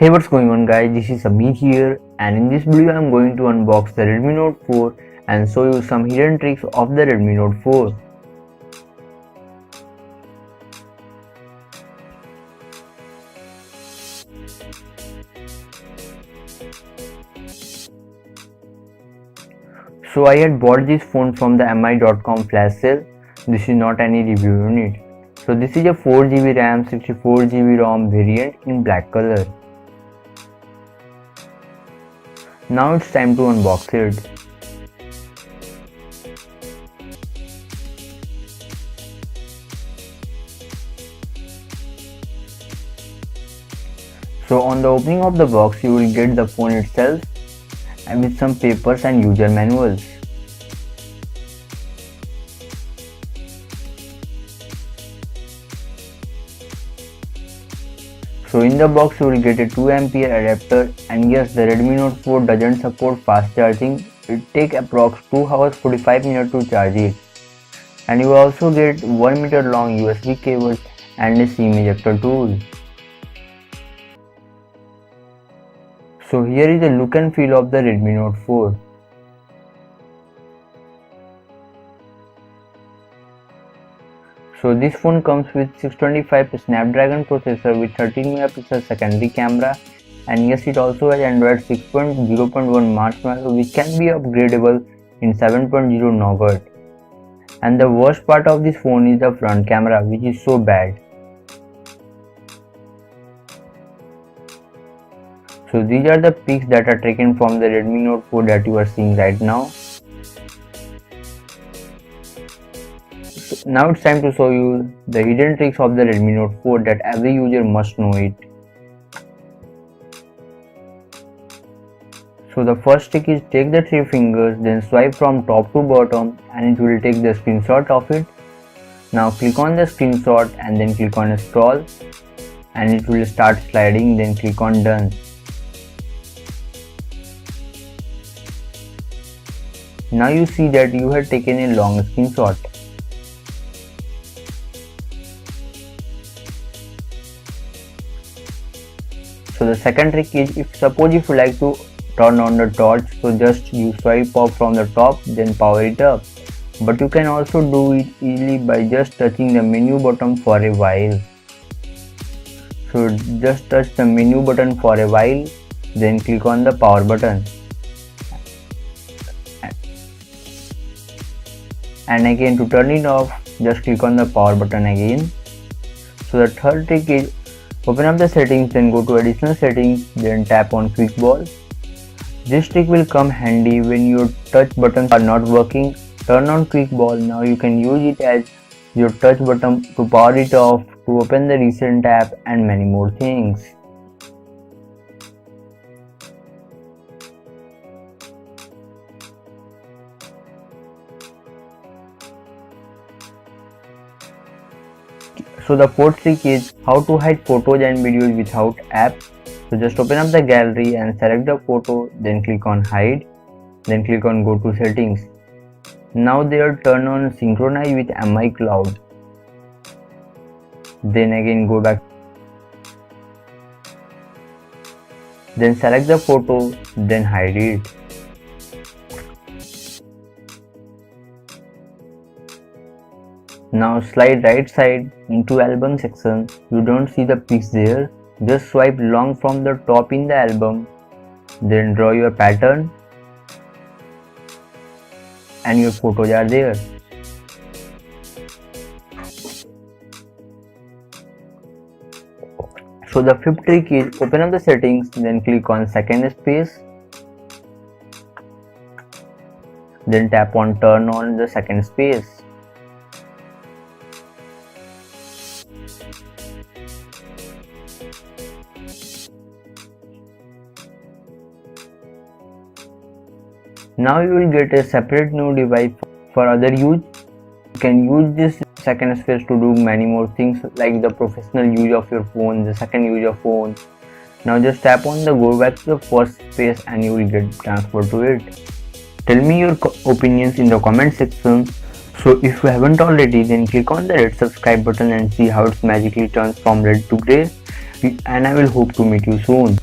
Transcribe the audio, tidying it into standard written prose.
Hey, what's going on guys, this is Amit here, and in this video I am going to unbox the Redmi Note 4 and show you some hidden tricks of the Redmi Note 4. So I had bought this phone from the mi.com flash sale. This is not any review unit. So this is a 4GB RAM 64GB ROM variant in black color. Now it's time to unbox it. So on the opening of the box you will get the phone itself and with some papers and user manuals. So in the box you will get a 2A adapter, and yes, the Redmi Note 4 doesn't support fast charging. It takes approx 2 hours 45 minutes to charge it. And you also get 1 meter long USB cable and a SIM ejector tool. So here is the look and feel of the Redmi Note 4. So this phone comes with 625 Snapdragon processor with 13MP secondary camera, and yes, it also has Android 6.0.1 Marshmallow, which can be upgradable in 7.0 Nougat. And the worst part of this phone is the front camera, which is so bad. So these are the pics that are taken from the Redmi Note 4 that you are seeing right now. Now it's time to show you the hidden tricks of the Redmi Note 4 that every user must know it. So the first trick is take the 3 fingers, then swipe from top to bottom and it will take the screenshot of it. Now click on the screenshot and then click on scroll and it will start sliding, then click on done. Now you see that you have taken a long screenshot. So the second trick is, if you like to turn on the torch, so just you swipe up from the top, then power it up. But you can also do it easily by just touching the menu button for a while. So just touch the menu button for a while, then click on the power button. And again, to turn it off, just click on the power button again. So the third trick is, open up the settings, then go to additional settings, then tap on quick ball. This trick will come handy when your touch buttons are not working. Turn on quick ball. Now you can use it as your touch button to power it off, to open the recent tab and many more things. So the fourth trick is how to hide photos and videos without app. So just open up the gallery and select the photo, then click on hide, then click on go to settings. Now there turn on synchronize with Mi Cloud. Then again go back. Then select the photo, then hide it. Now slide right side into album section. You don't see the pics there. Just swipe long from the top in the album. Then draw your pattern. And your photos are there. So the fifth trick is, open up the settings, then click on second space. Then tap on turn on the second space. Now you will get a separate new device for other use. You can use this second space to do many more things like the professional use of your phone, the second use of phone. Now just tap on the go back to the first space and you will get transferred to it. Tell me your opinions in the comment section. So if you haven't already, then click on the red subscribe button and see how it magically turns from red to grey. And I will hope to meet you soon.